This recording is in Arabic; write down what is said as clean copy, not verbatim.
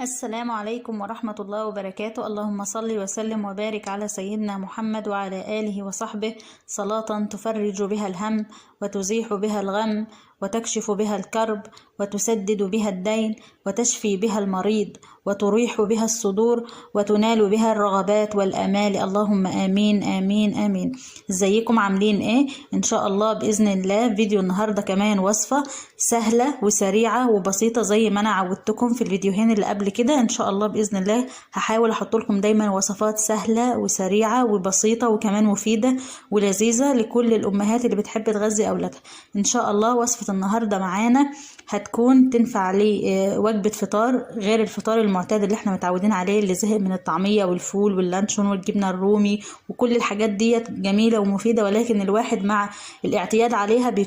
السلام عليكم ورحمة الله وبركاته. اللهم صل وسلم وبارك على سيدنا محمد وعلى آله وصحبه صلاة تفرج بها الهم وتزيح بها الغم وتكشف بها الكرب وتسدد بها الدين وتشفي بها المريض وتريح بها الصدور وتنال بها الرغبات والآمال. اللهم آمين آمين آمين. ازيكم عاملين ايه؟ ان شاء الله بإذن الله فيديو النهاردة كمان وصفة سهلة وسريعة وبسيطة زي ما انا عودتكم في الفيديوهين اللي قبل كده. ان شاء الله بإذن الله هحاول احط لكم دايما وصفات سهلة وسريعة وبسيطة وكمان مفيدة ولذيذة لكل الأمهات اللي بتحب تغذي أولادها. ان شاء الله وصفة النهاردة معانا هتكون تنفع لوجبة فطار غير الفطار المعتاد اللي احنا متعودين عليه، اللي زهق من الطعمية والفول واللانشون والجبنة الرومي وكل الحاجات ديت جميلة ومفيدة، ولكن الواحد مع الاعتياد عليها بيكون